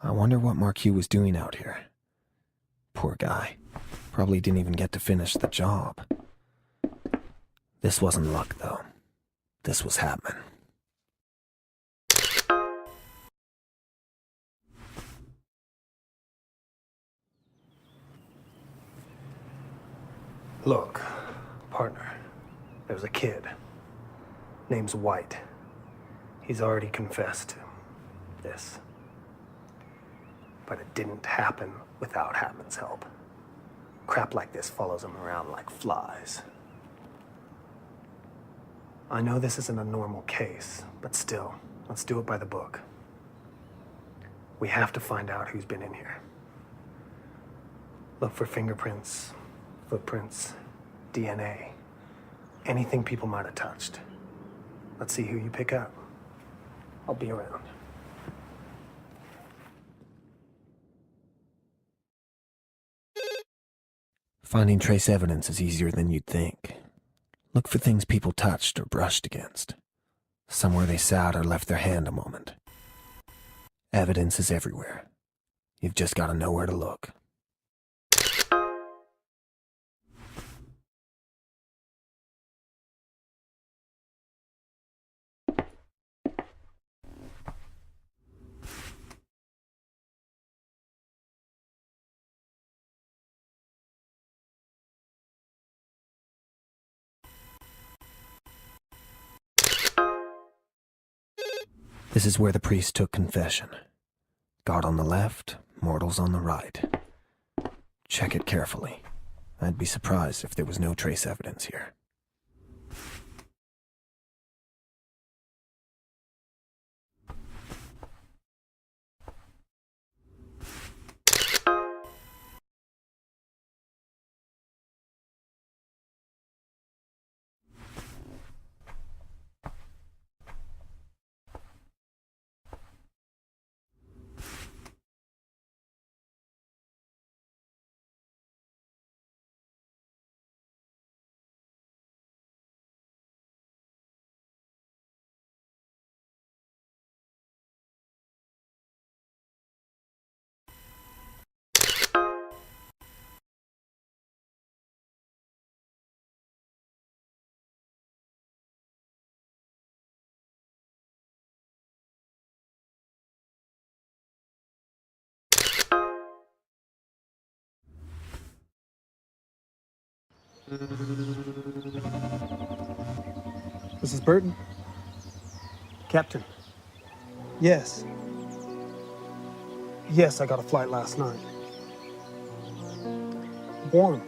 I wonder what Marquis was doing out here. Poor guy. Probably didn't even get to finish the job. This wasn't luck, though. This was happening. Look, partner, there's a kid. Name's White. He's already confessed to this. But it didn't happen without Hammond's help. Crap like this follows him around like flies. I know this isn't a normal case, but still, let's do it by the book. We have to find out who's been in here. Look for fingerprints, footprints, DNA, anything people might have touched. Let's see who you pick up. I'll be around. Finding trace evidence is easier than you'd think. Look for things people touched or brushed against. Somewhere they sat or left their hand a moment. Evidence is everywhere. You've just got to know where to look. This is where the priest took confession. God on the left, mortals on the right. Check it carefully. I'd be surprised if there was no trace evidence here. Mrs. Burton? Captain? Yes. Yes, I got a flight last night. Warm.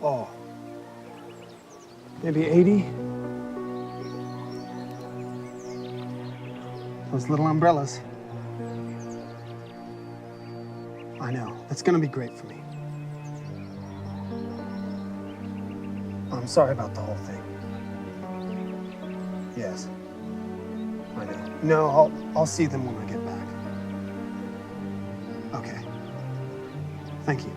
Oh. Maybe 80? Those little umbrellas. I know. It's gonna be great for me. I'm sorry about the whole thing. Yes. I know. No, I'll see them when I get back. Okay. Thank you.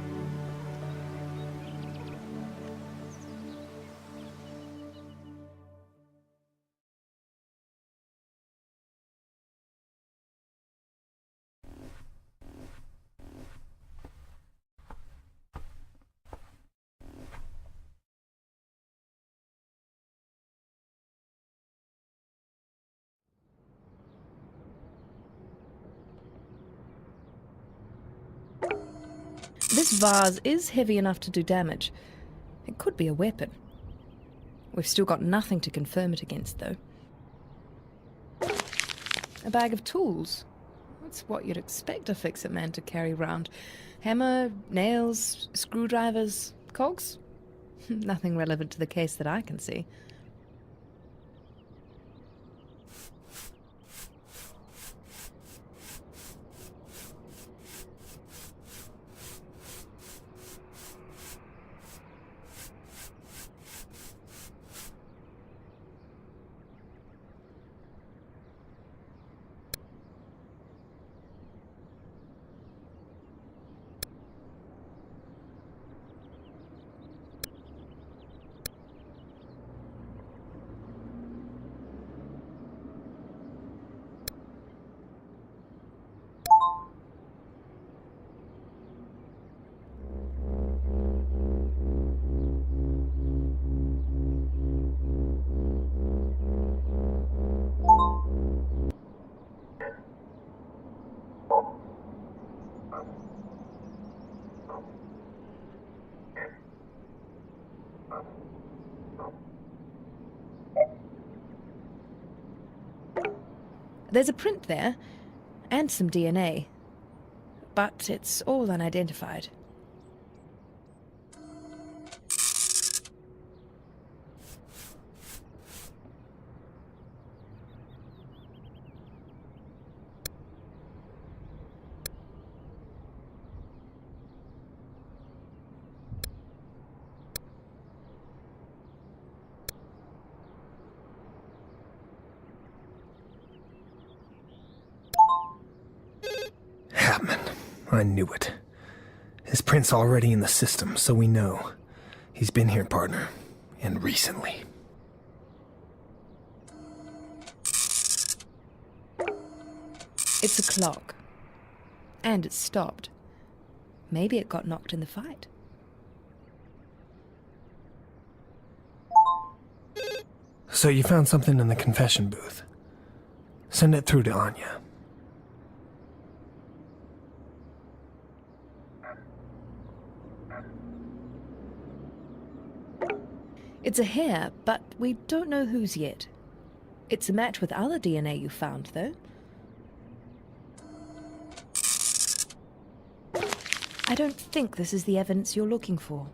This vase is heavy enough to do damage. It could be a weapon. We've still got nothing to confirm it against, though. A bag of tools. That's what you'd expect a fix-it man to carry around. Hammer, nails, screwdrivers, cogs. Nothing relevant to the case that I can see. There's a print there, and some DNA. But it's all unidentified. Hapman. I knew it. His print's already in the system, so we know. He's been here, partner. And recently. It's a clock. And it's stopped. Maybe it got knocked in the fight. So you found something in the confession booth. Send it through to Anya. It's a hair, but we don't know whose yet. It's a match with other DNA you found, though. I don't think this is the evidence you're looking for.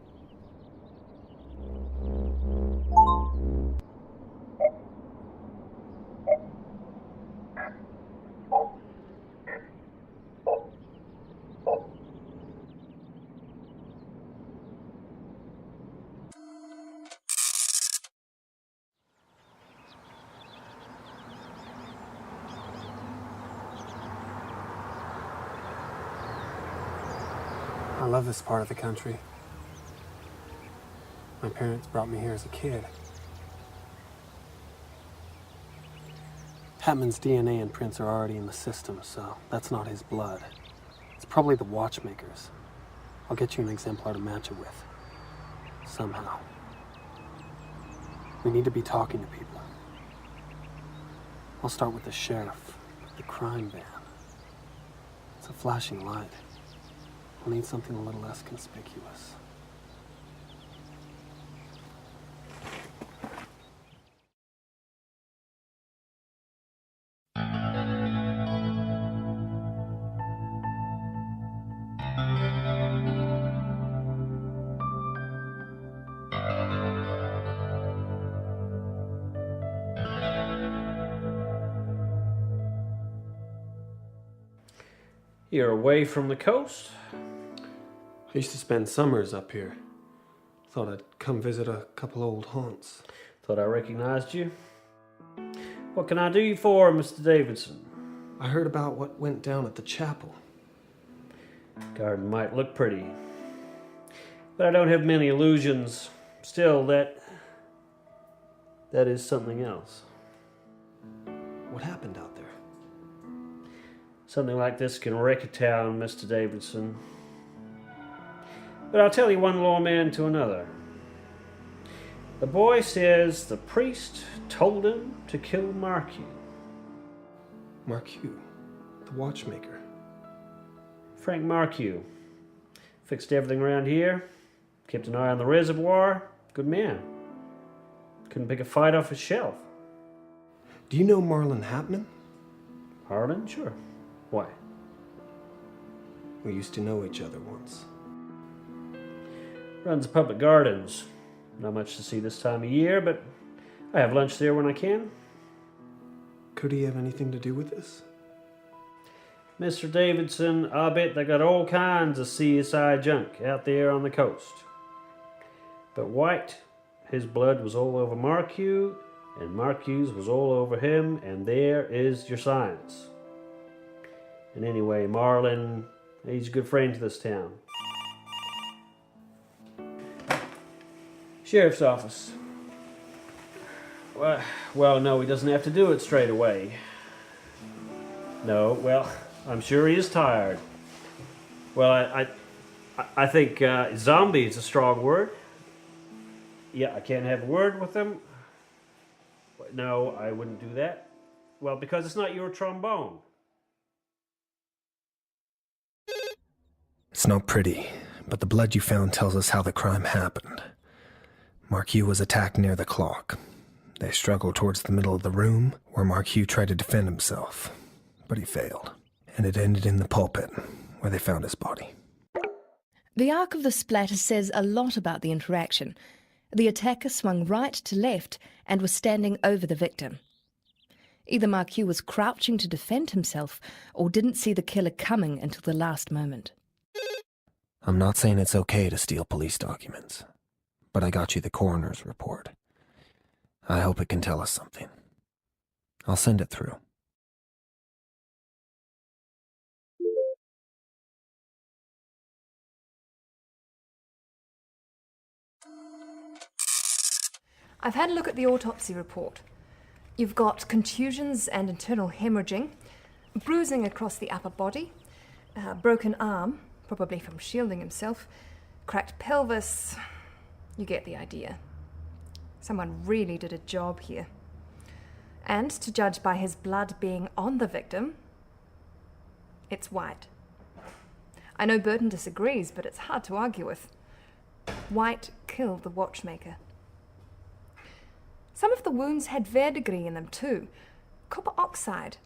I love this part of the country. My parents brought me here as a kid. Hatman's DNA and prints are already in the system, so that's not his blood. It's probably the watchmaker's. I'll get you an exemplar to match it with. Somehow. We need to be talking to people. I'll start with the sheriff, the crime van. It's a flashing light. We'll need something a little less conspicuous. You're away from the coast? I used to spend summers up here. Thought I'd come visit a couple old haunts. Thought I recognized you. What can I do you for, Mr. Davidson? I heard about what went down at the chapel. Garden might look pretty, but I don't have many illusions. Still, that is something else. What happened out there? Something like this can wreck a town, Mr. Davidson. But I'll tell you one lawman to another. The boy says the priest told him to kill Marquis. Marquis, the watchmaker. Frank Marquis. Fixed everything around here. Kept an eye on the reservoir. Good man. Couldn't pick a fight off his shelf. Do you know Marlon Hapman? Harlan? Sure. Why? We used to know each other once. Runs the public gardens. Not much to see this time of year, but I have lunch there when I can. Could he have anything to do with this? Mr. Davidson, I bet they got all kinds of CSI junk out there on the coast. But White, his blood was all over Marquis, and Marquis was all over him, and there is your science. And anyway, Marlon, he's a good friend to this town. Sheriff's office. Well, no, he doesn't have to do it straight away. No, well, I'm sure he is tired. Well, I think zombie is a strong word. Yeah, I can't have a word with him. No, I wouldn't do that. Well, because it's not your trombone. It's not pretty, but the blood you found tells us how the crime happened. Marquis was attacked near the clock. They struggled towards the middle of the room, where Marquis tried to defend himself, but he failed, and it ended in the pulpit, where they found his body. The arc of the splatter says a lot about the interaction. The attacker swung right to left and was standing over the victim. Either Marquis was crouching to defend himself or didn't see the killer coming until the last moment. I'm not saying it's okay to steal police documents, but I got you the coroner's report. I hope it can tell us something. I'll send it through. I've had a look at the autopsy report. You've got contusions and internal hemorrhaging, bruising across the upper body, broken arm, probably from shielding himself, cracked pelvis. You get the idea. Someone really did a job here. And to judge by his blood being on the victim, it's White. I know Burton disagrees, but it's hard to argue with. White killed the watchmaker. Some of the wounds had verdigris in them too. Copper oxide.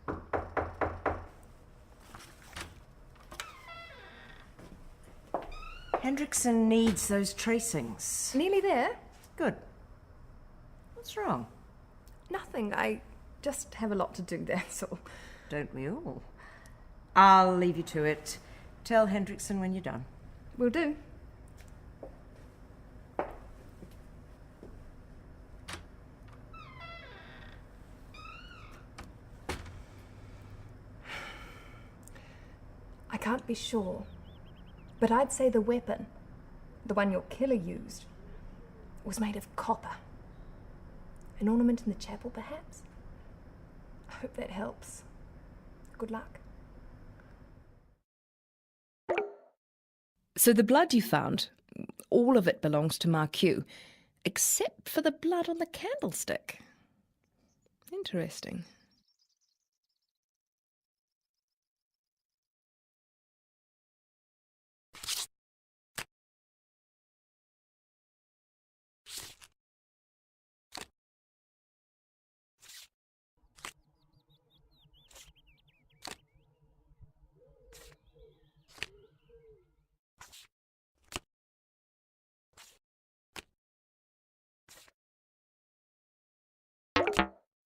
Hendrickson needs those tracings. Nearly there? Good. What's wrong? Nothing. I just have a lot to do, that's all. Don't we all? I'll leave you to it. Tell Hendrickson when you're done. Will do. I can't be sure, but I'd say the weapon, the one your killer used, was made of copper. An ornament in the chapel, perhaps? I hope that helps. Good luck. So the blood you found, all of it belongs to Marquis, except for the blood on the candlestick. Interesting.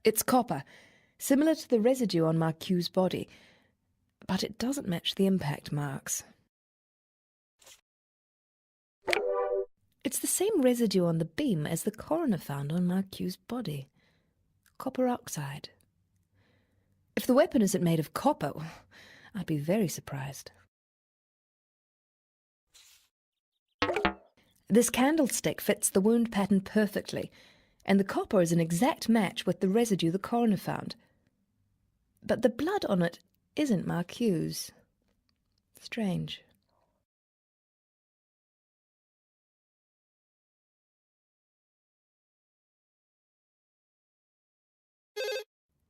It's copper, similar to the residue on Marquis' body, but it doesn't match the impact marks. It's the same residue on the beam as the coroner found on Marquis' body. Copper oxide. If the weapon isn't made of copper, I'd be very surprised. This candlestick fits the wound pattern perfectly, and the copper is an exact match with the residue the coroner found. But the blood on it isn't Marquis'. Strange.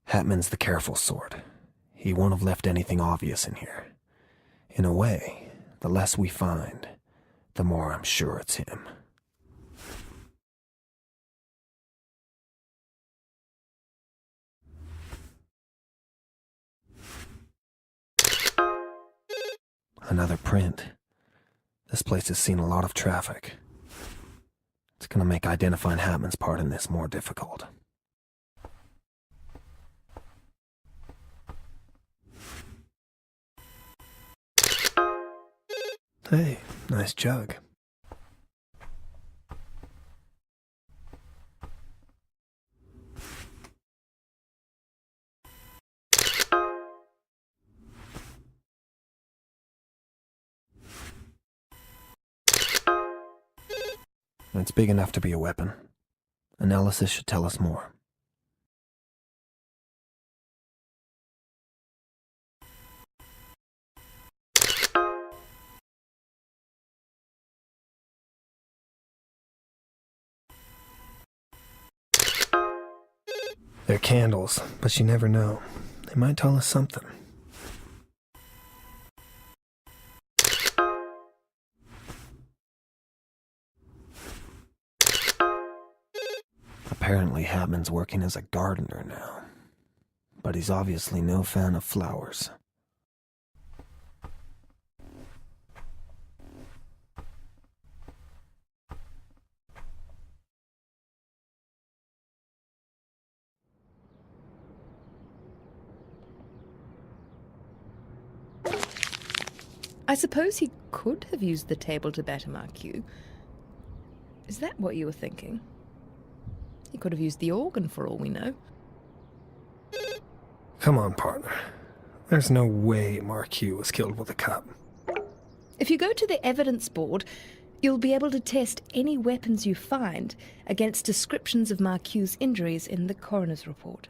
Hatman's the careful sort. He won't have left anything obvious in here. In a way, the less we find, the more I'm sure it's him. Another print. This place has seen a lot of traffic. It's gonna make identifying Hatman's part in this more difficult. Hey, nice jug. It's big enough to be a weapon. Analysis should tell us more. They're candles, but you never know. They might tell us something. A Apparently Hatman's working as a gardener now, but he's obviously no fan of flowers. I suppose he could have used the table to better mark you. Is that what you were thinking? He could have used the organ for all we know. Come on, partner. There's no way Marquis was killed with a cup. If you go to the evidence board, you'll be able to test any weapons you find against descriptions of Marquis' injuries in the coroner's report.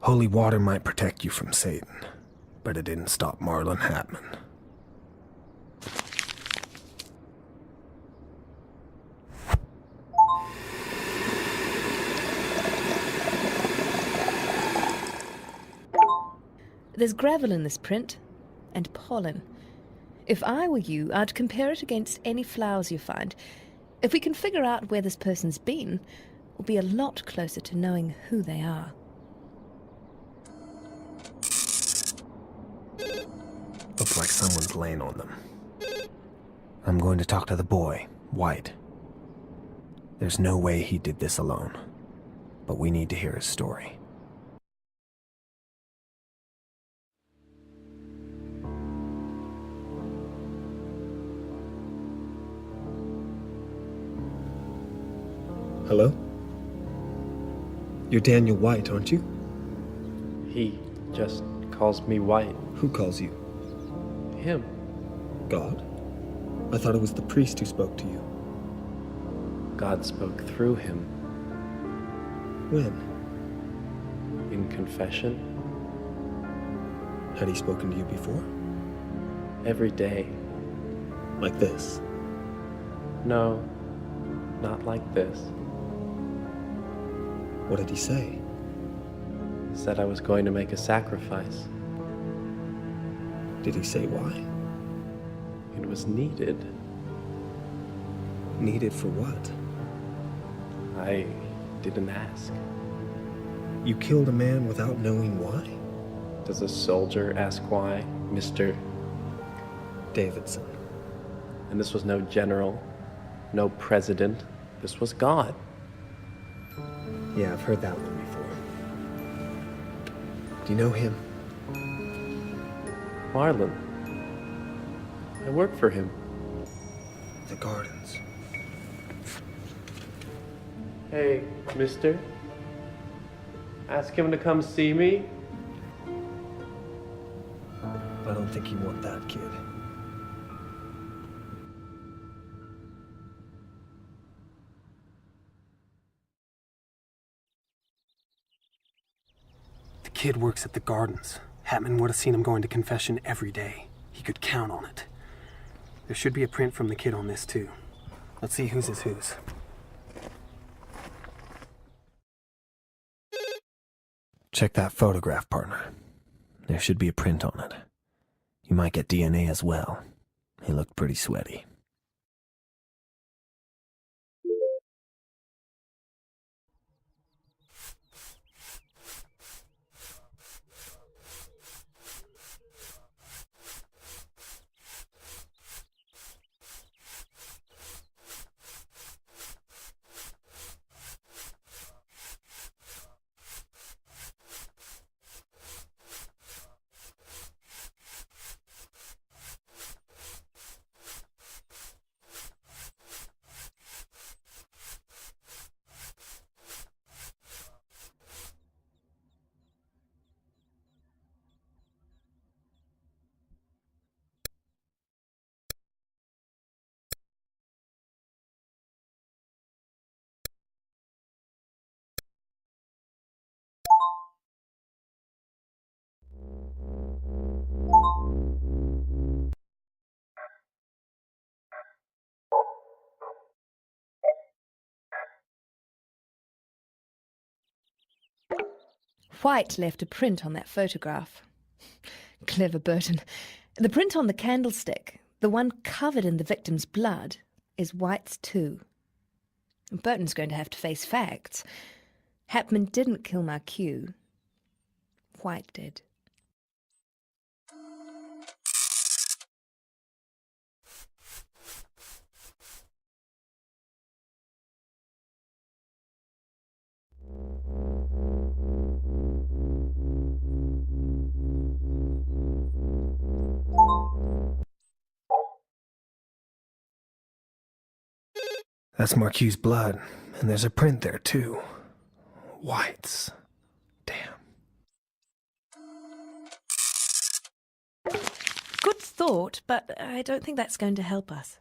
Holy water might protect you from Satan, but it didn't stop Marlon Hatman. There's gravel in this print, and pollen. If I were you, I'd compare it against any flowers you find. If we can figure out where this person's been, we'll be a lot closer to knowing who they are. Looks like someone's laying on them. I'm going to talk to the boy, White. There's no way he did this alone, but we need to hear his story. Hello? You're Daniel White, aren't you? He just calls me White. Who calls you? Him. God? I thought it was the priest who spoke to you. God spoke through him When? in confession Had he spoken to you before? every day. Like this? No, not like this. What did he say? He said I was going to make a sacrifice. Did he say why? It was needed. Needed for what? I didn't ask. You killed a man without knowing why? Does a soldier ask why, Mr. Davidson. And this was no general, no president. This was God. Yeah, I've heard that one before. Do you know him? Marlon. I work for him. The Gardens. Hey, mister. Ask him to come see me. I don't think you want that kid. The kid works at the Gardens. Hatman would have seen him going to confession every day. He could count on it. There should be a print from the kid on this, too. Let's see whose is whose. Check that photograph, partner. There should be a print on it. You might get DNA as well. He looked pretty sweaty. White left a print on that photograph. Clever Burton. The print on the candlestick, the one covered in the victim's blood, is White's too. Burton's going to have to face facts. Hapman didn't kill Marquis. White did. That's Marquis' blood, and there's a print there, too. White's. Damn. Good thought, but I don't think that's going to help us.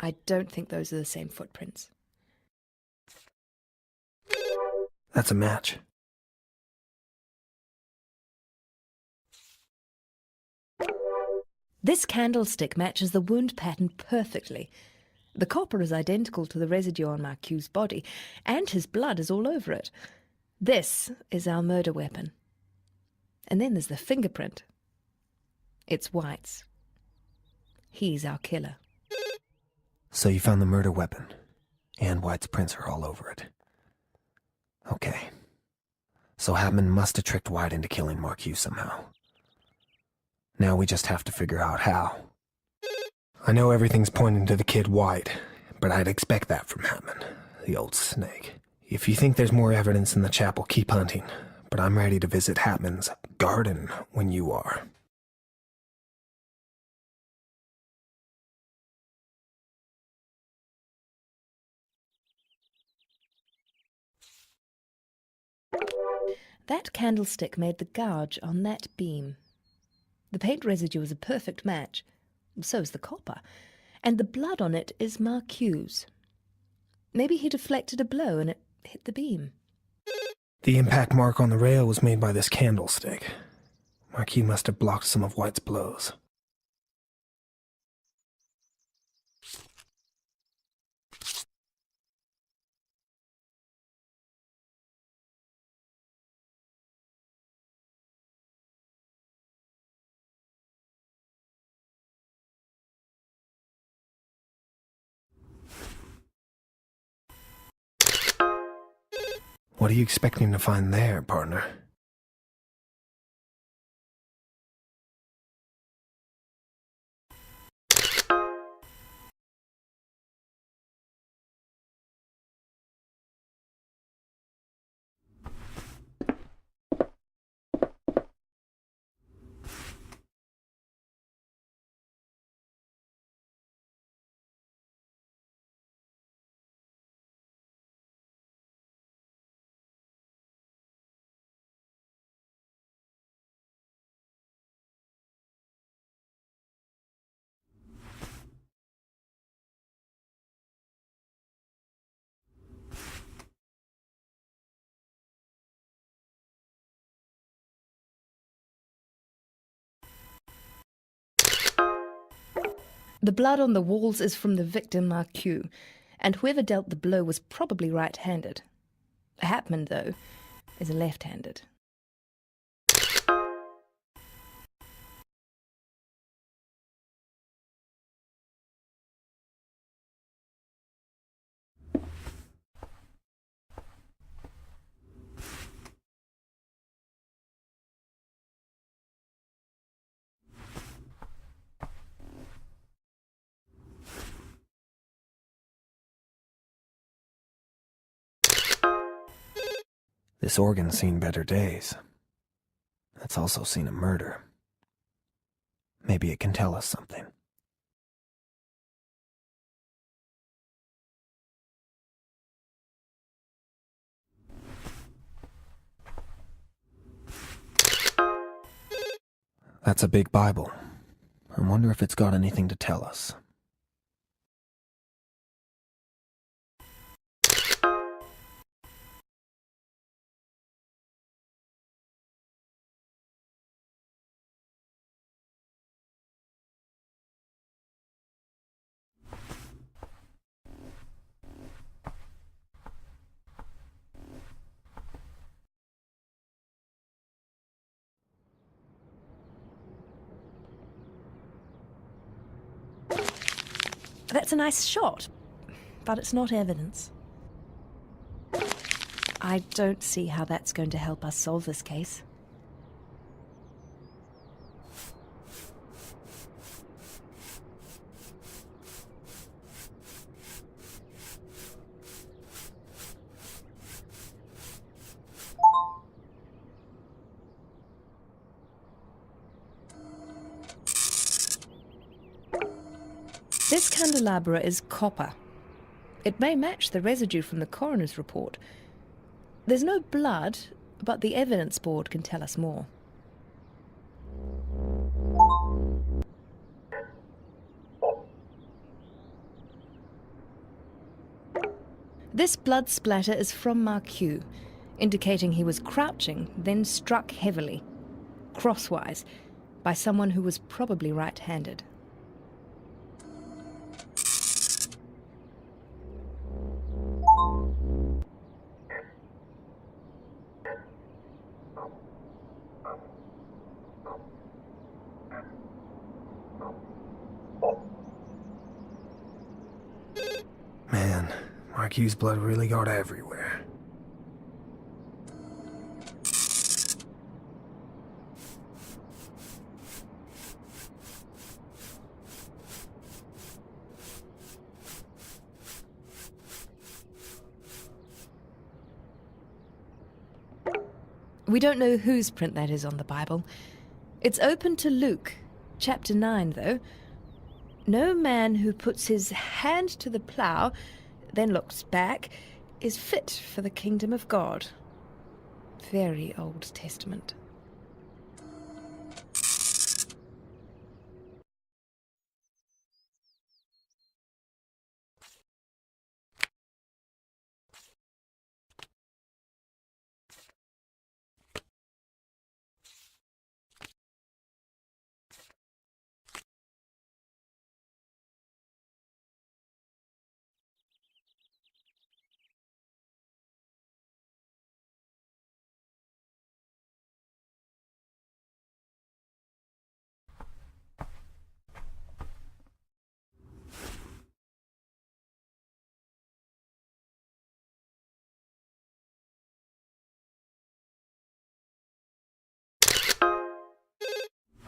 I don't think those are the same footprints. That's a match. This candlestick matches the wound pattern perfectly. The copper is identical to the residue on Marquis' body, and his blood is all over it. This is our murder weapon. And then there's the fingerprint. It's White's. He's our killer. So you found the murder weapon, and White's prints are all over it. Okay. So Hapman must have tricked White into killing Marquis somehow. Now we just have to figure out how. I know everything's pointing to the kid White, but I'd expect that from Hapman, the old snake. If you think there's more evidence in the chapel, keep hunting, but I'm ready to visit Hapman's garden when you are. That candlestick made the gouge on that beam. The paint residue is a perfect match. So is the copper. And the blood on it is Marquis'. Maybe he deflected a blow and it hit the beam. The impact mark on the rail was made by this candlestick. Marquis must have blocked some of White's blows. What are you expecting to find there, partner? The blood on the walls is from the victim Marquis, and whoever dealt the blow was probably right-handed. Hapman, though, is a left-handed. This organ's seen better days. It's also seen a murder. Maybe it can tell us something. That's a big Bible. I wonder if it's got anything to tell us. That's a nice shot, but it's not evidence. I don't see how that's going to help us solve this case. This candelabra is copper. It may match the residue from the coroner's report. There's no blood, but the evidence board can tell us more. This blood splatter is from Marqueux, indicating he was crouching, then struck heavily, crosswise, by someone who was probably right-handed. Man, Marquis' blood really got everywhere. We don't know whose print that is on the Bible. It's open to Luke, chapter 9, though. No man who puts his hand to the plough, then looks back, is fit for the kingdom of God. Very Old Testament.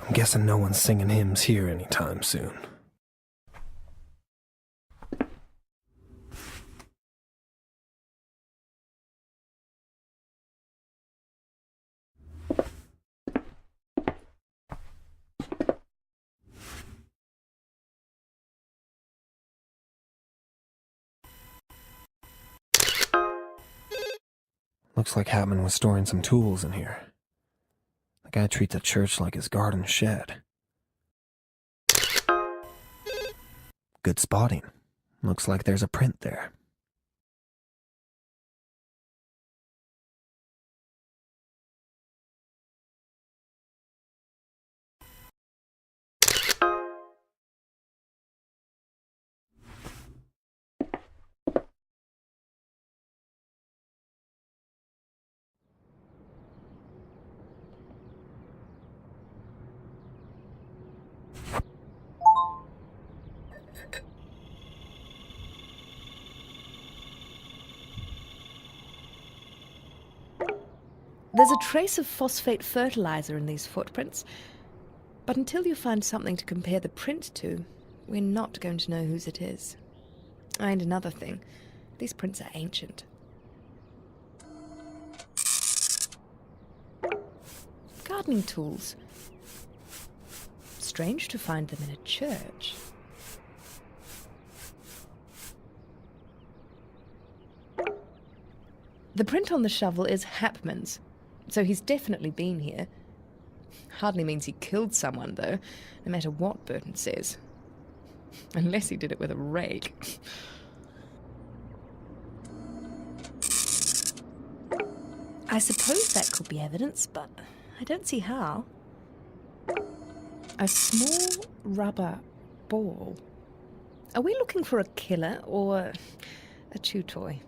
I'm guessing no one's singing hymns here anytime soon. Looks like Hatman was storing some tools in here. The guy treats a church like his garden shed. Good spotting. Looks like there's a print there. There's a trace of phosphate fertilizer in these footprints, but until you find something to compare the print to, we're not going to know whose it is. And another thing, these prints are ancient. Gardening tools. Strange to find them in a church. The print on the shovel is Hapman's, so he's definitely been here. Hardly means he killed someone, though, no matter what Burton says. Unless he did it with a rake. I suppose that could be evidence, but I don't see how. A small rubber ball. Are we looking for a killer or a chew toy?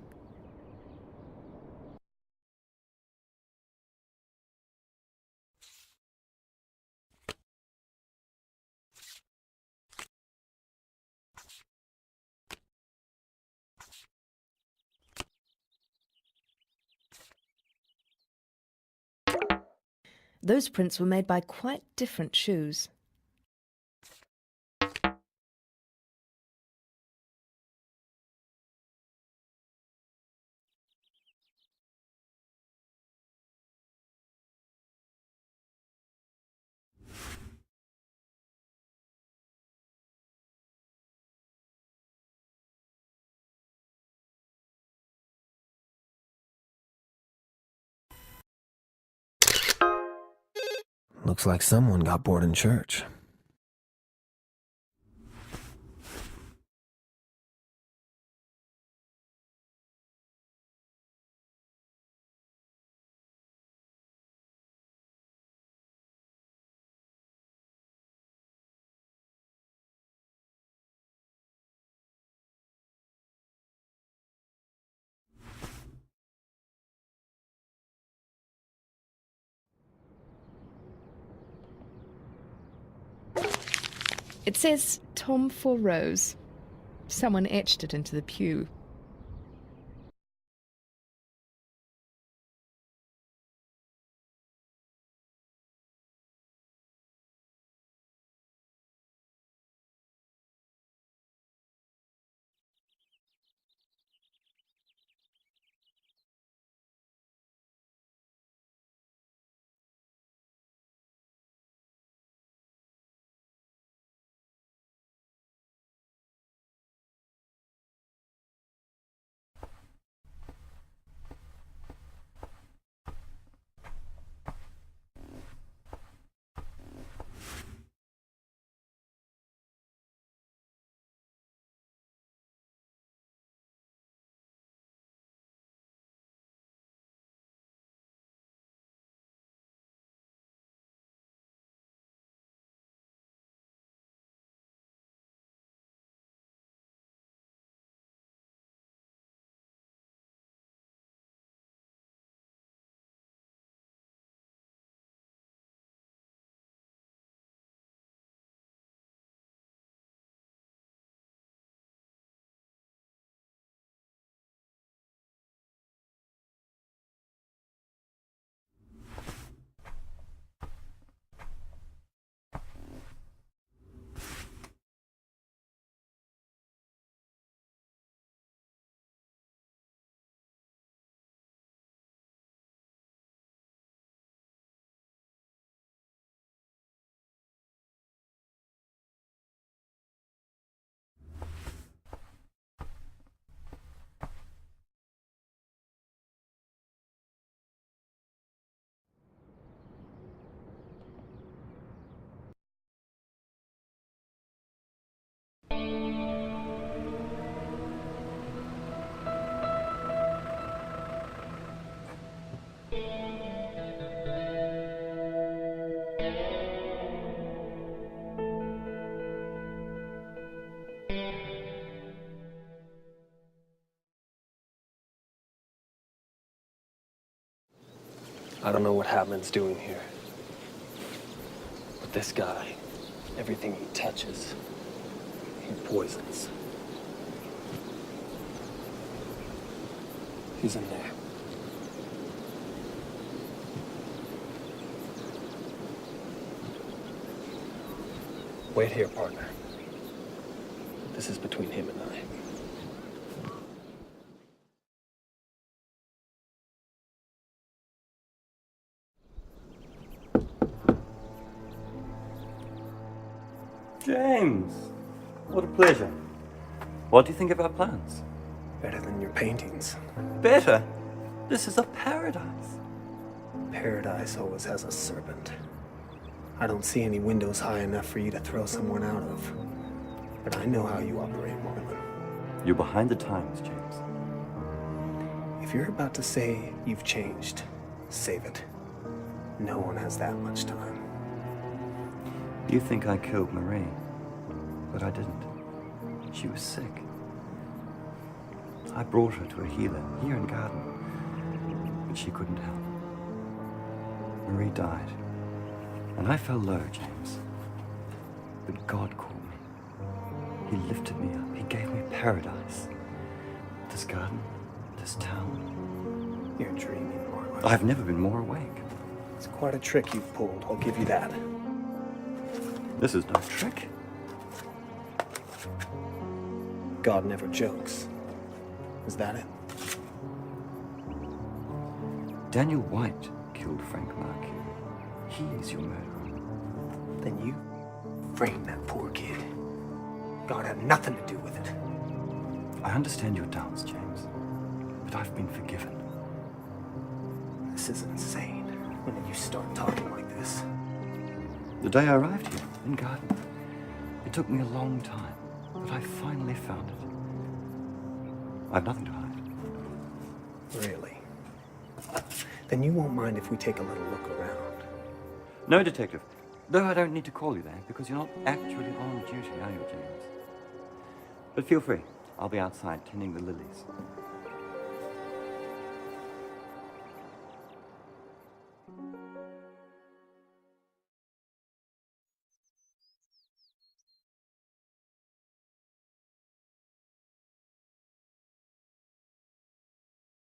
Those prints were made by quite different shoes. Looks like someone got bored in church. It says Tom for Rose. Someone etched it into the pew. I don't know what Hatman's doing here. But this guy, everything he touches, he poisons. He's in there. Wait here, partner. This is between him and I. James, what a pleasure. What do you think of our plans? Better than your paintings. Better? This is a paradise. Paradise always has a serpent. I don't see any windows high enough for you to throw someone out of. But I know how you operate, Marlon. You're behind the times, James. If you're about to say you've changed, save it. No one has that much time. You think I killed Marie, but I didn't. She was sick. I brought her to a healer here in Garden, but she couldn't help. Marie died, and I fell low, James. But God called me. He lifted me up. He gave me paradise. This garden, this town. You're dreaming, Marlon. I've never been more awake. It's quite a trick you've pulled, I'll give you that. This is no trick. God never jokes. Is that it? Daniel White killed Frank Markey. He is your murderer. Then you framed that poor kid. God had nothing to do with it. I understand your doubts, James, but I've been forgiven. This is insane. When did you start talking like this? The day I arrived here, in Garden. It took me a long time, but I finally found it. I've nothing to hide. Really? Then you won't mind if we take a little look around. No, Detective. Though I don't need to call you that, because you're not actually on duty, are you, James? But feel free. I'll be outside tending the lilies.